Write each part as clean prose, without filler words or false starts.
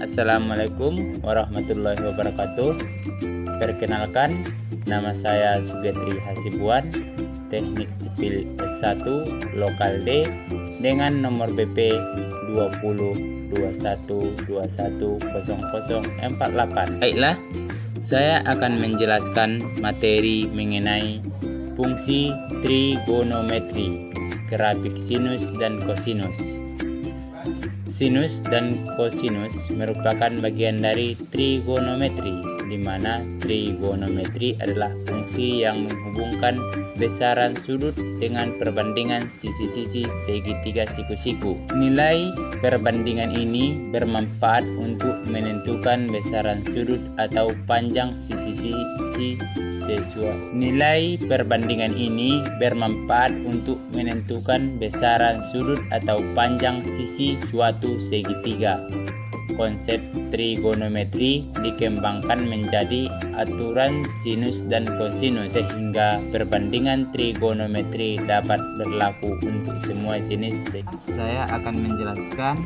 Assalamualaikum warahmatullahi wabarakatuh. Perkenalkan, nama saya Sugetri Hasibuan, Teknik Sipil S1 Lokal D dengan nomor BP 2021210048. Baiklah, saya akan menjelaskan materi mengenai fungsi trigonometri, grafik sinus dan kosinus. Sinus dan kosinus merupakan bagian dari trigonometri, di mana trigonometri adalah fungsi yang menghubungkan besaran sudut dengan perbandingan sisi-sisi segitiga siku-siku. Nilai perbandingan ini bermanfaat untuk menentukan besaran sudut atau panjang sisi-sisi sesuai. Nilai perbandingan ini bermanfaat untuk menentukan besaran sudut atau panjang sisi suatu segitiga. Konsep trigonometri dikembangkan menjadi aturan sinus dan kosinus sehingga perbandingan trigonometri dapat berlaku untuk semua jenis. Saya akan menjelaskan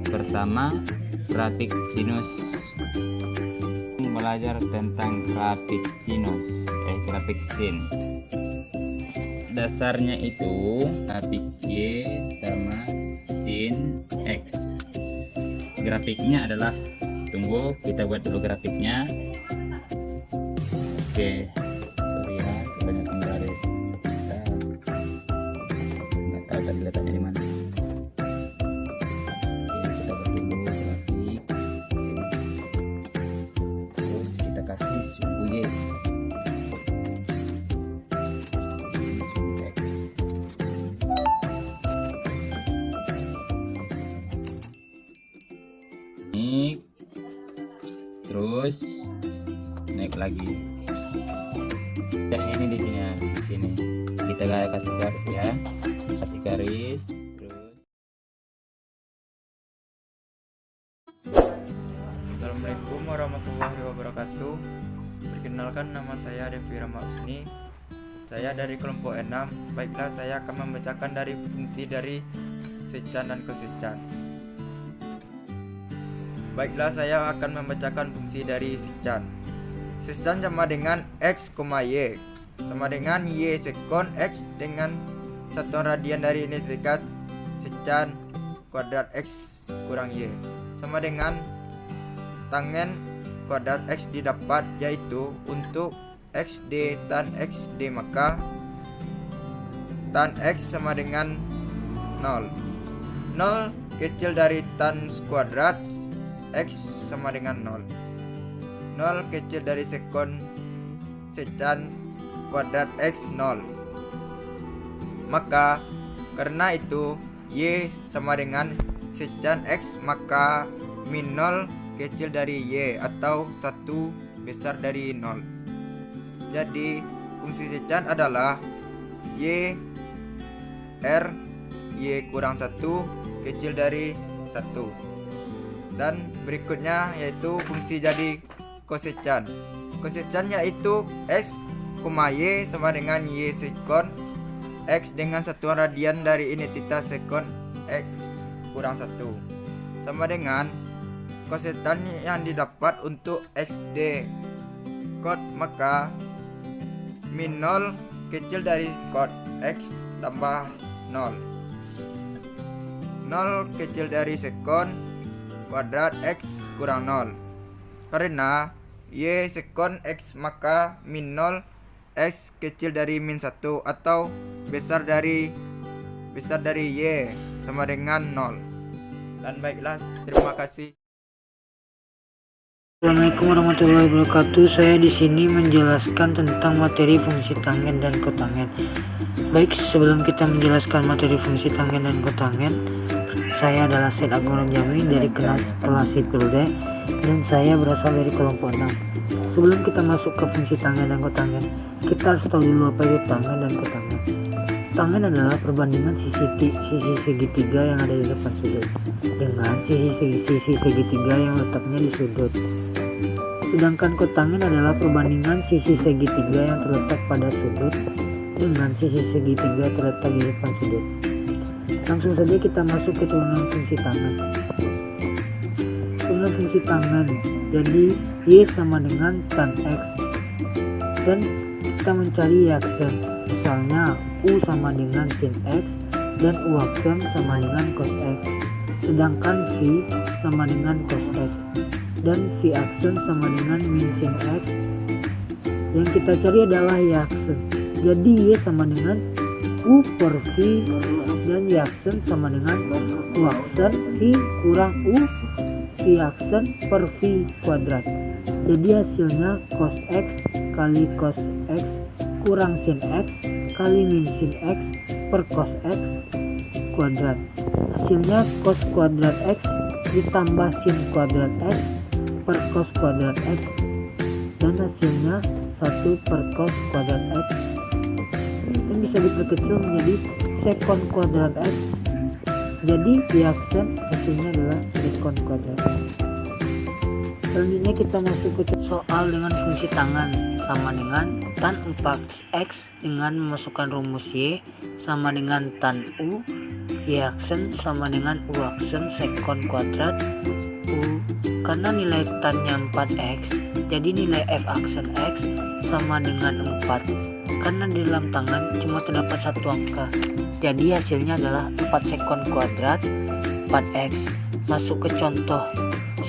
pertama grafik sinus. Belajar tentang grafik sinus, grafik sin. Dasarnya itu grafik Y sama sin X. Grafiknya adalah, tunggu kita buat dulu grafiknya. Oke, sorry ya sebanyak penggaris kita nggak tahu tadi letaknya di mana. Oke, kita buat dulu grafik sini, terus kita kasih suku Y. Terus naik lagi, dan ini di sini kita kasih garis ya, kasih garis. Terus Assalamualaikum warahmatullahi wabarakatuh. Perkenalkan, nama saya Devi Ramausni. Saya dari kelompok 6. Baiklah, saya akan membacakan dari fungsi dari secan dan kosecan. Baiklah, saya akan membacakan fungsi dari secan. Secan sama dengan X, Y sama dengan Y sekon X dengan satuan radian dari ini dekat secan kuadrat X kurang Y sama dengan tangen kuadrat X didapat, yaitu untuk XD tan XD, maka tan X sama dengan 0. 0 kecil dari tan kuadrat X sama dengan 0. 0 kecil dari sekon secan kuadrat X 0. Maka karena itu Y sama dengan secan X, maka min 0 kecil dari Y atau 1 besar dari 0. Jadi fungsi secan adalah Y R Y kurang 1 kecil dari 1. Dan berikutnya yaitu fungsi jadi kosecan. Kosecan yaitu X, Y sama dengan Y sekon X dengan satuan radian dari identitas sekon X kurang 1 sama dengan kosecan yang didapat untuk XD kot, maka min 0 kecil dari kot X tambah 0. 0 kecil dari sekon kuadrat X kurang 0. Karena Y sekon X, maka min 0 X kecil dari min 1 atau besar dari Y sama dengan 0. Dan baiklah, terima kasih. Assalamualaikum warahmatullahi wabarakatuh. Saya di sini menjelaskan tentang materi fungsi tangen dan kotangen. Baik, sebelum kita menjelaskan materi fungsi tangen dan kotangen, saya adalah Syed Agung Rajami dari kelas Sipil D, dan saya berasal dari kelompok 6. Sebelum kita masuk ke fungsi tangen dan kotangen, kita harus tahu dulu apa itu tangen dan kotangen. Tangen adalah perbandingan sisi segitiga yang ada di depan sudut dengan sisi segitiga yang letaknya di sudut. Sedangkan kotangen adalah perbandingan sisi segitiga yang terletak pada sudut dengan sisi segitiga terletak di depan sudut. Langsung saja kita masuk ke turunan fungsi tangen. menggunakan fungsi tangen. Jadi Y sama dengan tan X. Dan kita mencari Y aksen. Misalnya U sama dengan sin X dan U aksen sama dengan cos X. Sedangkan V sama dengan cos X dan V aksen sama dengan min sin X. Yang kita cari adalah Y aksen. Jadi Y sama dengan U per V dan Y aksen sama dengan U aksen V kurang U V aksen per V kuadrat. Jadi hasilnya cos X kali cos X kurang sin X kali min sin X per cos X kuadrat. Hasilnya cos kuadrat X ditambah sin kuadrat X per cos kuadrat X, dan hasilnya 1 per cos kuadrat X, dan bisa diperkecil menjadi sekon kuadrat X. Jadi Y aksen hasilnya adalah sekon kuadrat X. Selanjutnya kita masuk ke soal dengan fungsi tangan sama dengan tan 4x dengan memasukkan rumus Y sama dengan tan U, Y aksen sama dengan U aksen sekon kuadrat U. Karena nilai tannya 4x, jadi nilai F aksen X sama dengan 4. Karena di dalam tangan cuma terdapat satu angka, jadi hasilnya adalah 4 sekon kuadrat 4x. Masuk ke contoh.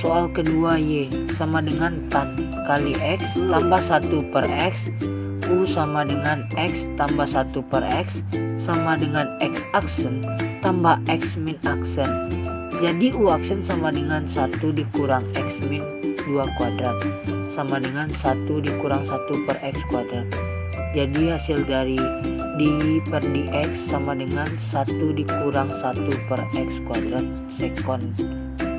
Soal kedua, Y sama dengan tan kali X tambah 1 per X, U sama dengan X tambah 1 per X sama dengan X aksen tambah X min aksen. Jadi U aksen sama dengan 1 dikurang X min 2 kuadrat sama dengan 1 dikurang 1 per X kuadrat. Jadi hasil dari d per dx sama dengan 1 dikurang 1 per X kuadrat sekon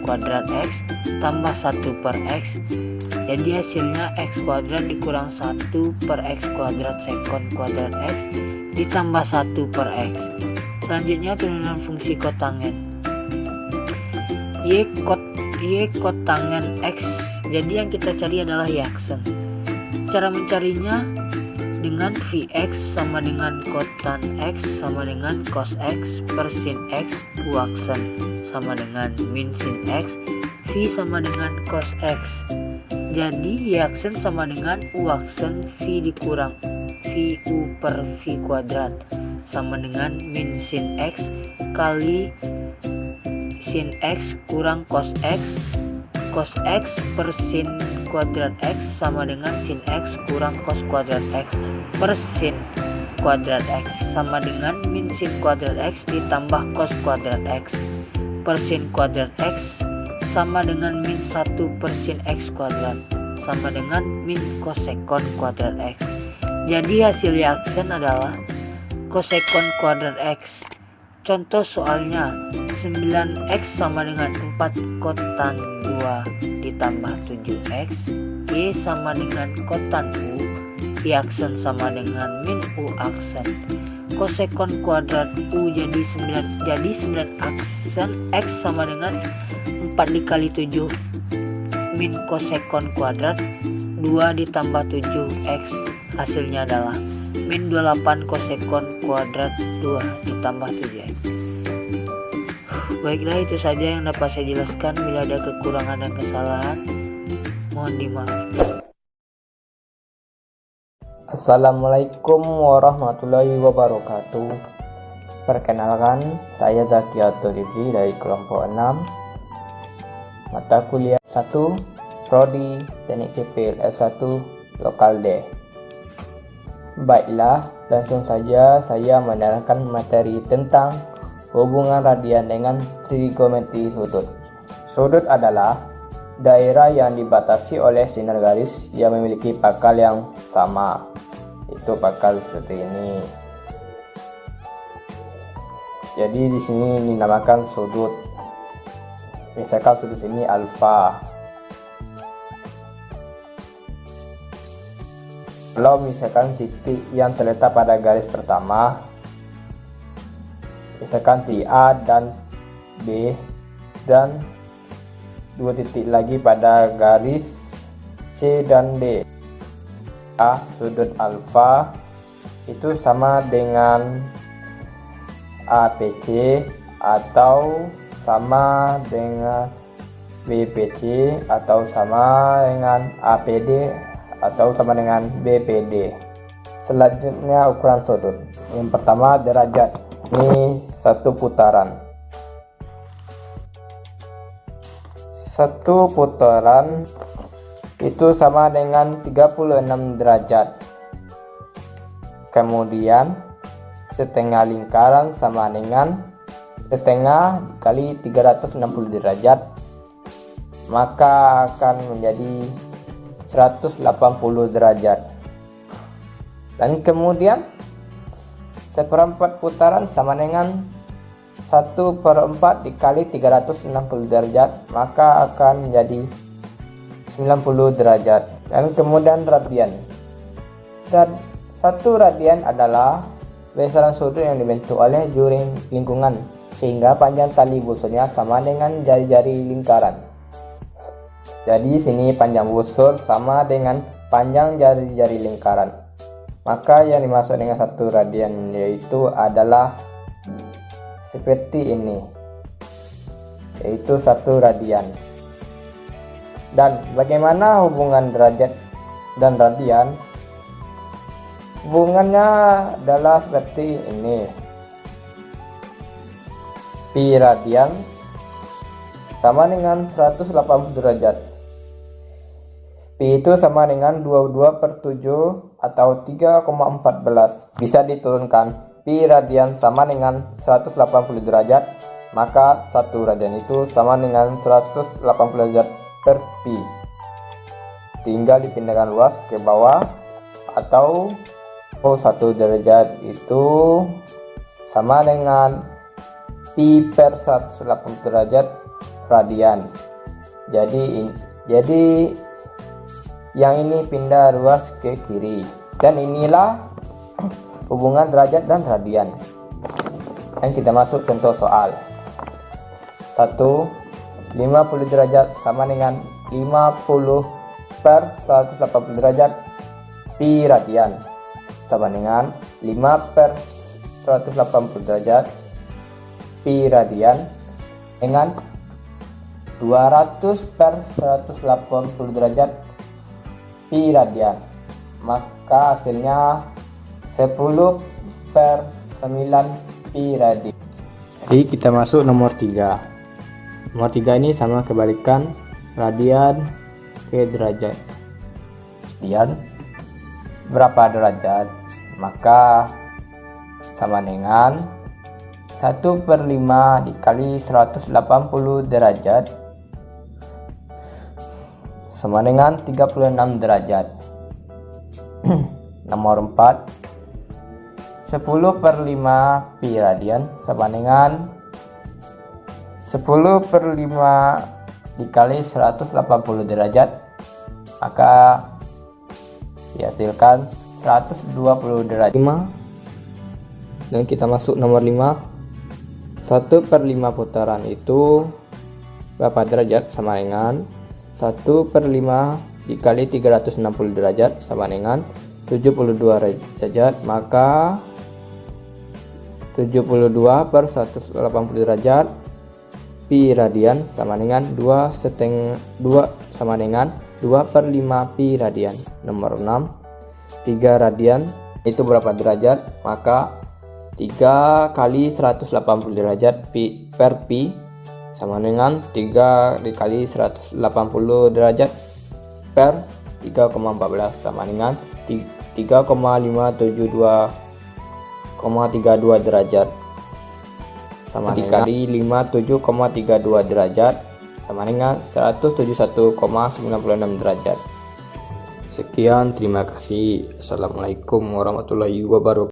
kuadrat X tambah 1 per X. Jadi hasilnya X kuadrat dikurang 1 per X kuadrat sekon kuadrat X ditambah 1 per X. Selanjutnya turunan fungsi kotangen Y kotangen X. Jadi yang kita cari adalah Y aksen. Cara mencarinya dengan Vx sama dengan kotan X sama dengan cos X per sin X, U aksen sama dengan min sin X, V sama dengan cos X. Jadi Y aksen sama dengan U aksen V dikurang V U per V kuadrat sama dengan min sin X kali sin X kurang cos X per sin kuadrat X sama dengan sin X kurang cos kuadrat X per sin kuadrat X sama dengan min sin kuadrat X ditambah cos kuadrat X per sin kuadrat X sama dengan min 1 per sin X kuadrat sama dengan min kosekon kuadrat X. Jadi hasil Y aksen adalah kosekon kuadrat X. Contoh soalnya 9x sama dengan 4 kotan 2 ditambah 7x, Y sama dengan kotan U, Y aksen sama dengan min U aksen. Kosekon kuadrat U jadi 9 aksen X sama dengan 4 dikali 7 min kosekon kuadrat 2 ditambah 7x. Hasilnya adalah min 28 kosekon kuadrat 2 ditambah 7x. Baiklah, itu saja yang dapat saya jelaskan. Bila ada kekurangan dan kesalahan, mohon dimaafkan. Assalamualaikum warahmatullahi wabarakatuh. Perkenalkan, saya Zaki Atolibzi dari kelompok 6, mata kuliah 1, Prodi Teknik Sipil S1 Lokal D. Baiklah, langsung saja saya menerangkan materi tentang hubungan radian dengan trigonometri sudut. Sudut adalah daerah yang dibatasi oleh sinar garis yang memiliki pangkal yang sama. Itu pangkal seperti ini. Jadi di sini dinamakan sudut. Misalkan sudut ini alfa. Kalau misalkan titik yang terletak pada garis pertama, misalkan titik A dan B, dan 2 titik lagi pada garis C dan D. Sudut alfa itu sama dengan APC atau sama dengan BPC atau sama dengan APD atau sama dengan BPD. Selanjutnya ukuran sudut. Yang pertama derajat. Ini 1 putaran. 1 putaran itu sama dengan 36 derajat. Kemudian setengah lingkaran sama dengan setengah dikali 360 derajat, maka akan menjadi 180 derajat. Dan kemudian 1/4 putaran sama dengan 1/4 dikali 360 derajat, maka akan menjadi 90 derajat. Dan kemudian radian. Dan 1 radian adalah besaran sudut yang dibentuk oleh juri lingkungan, sehingga panjang tali busurnya sama dengan jari-jari lingkaran. Jadi sini panjang busur sama dengan panjang jari-jari lingkaran. Maka yang dimaksud dengan 1 radian yaitu adalah seperti ini, yaitu 1 radian. Dan bagaimana hubungan derajat dan radian? Hubungannya adalah seperti ini. Pi radian sama dengan 180 derajat. Pi itu sama dengan 22/7 atau 3,14. Bisa diturunkan. Pi radian sama dengan 180 derajat, maka 1 radian itu sama dengan 180 derajat per pi. Tinggal dipindahkan luas ke bawah, atau 1 derajat itu sama dengan pi per 180 derajat radian. Jadi yang ini pindah luas ke kiri. Dan inilah hubungan derajat dan radian. Dan kita masuk contoh soal. 1. 50 derajat sama dengan 50 per 180 derajat pi radian, sama dengan 5 per 180 derajat pi radian dengan 200 per 180 derajat pi radian. Maka hasilnya 10 per 9 pi radian. Jadi kita masuk nomor 3. Nomor 3 ini sama kebalikan radian ke derajat. Kemudian berapa derajat? Maka sama dengan 1/5 dikali 180 derajat sama dengan 36 derajat. Nomor 4, 10/5 pi radian sama dengan 10/5 dikali 180 derajat, maka dihasilkan 120 derajat. 5. Dan kita masuk nomor 5. 1/5 putaran itu berapa derajat? Sama dengan 1/5 dikali 360 derajat sama dengan 72 derajat, maka 72 per 180 derajat pi radian sama dengan 2 sama dengan 2/5 pi radian. Nomor 6, 3 radian itu berapa derajat? Maka 3 kali 180 derajat pi per pi sama dengan 3 dikali 180 derajat per 3,14 sama dengan 3,572,32 derajat, sama dikali 57,32 derajat sama dengan 171,96 derajat. Sekian, terima kasih. Assalamualaikum warahmatullahi wabarakatuh.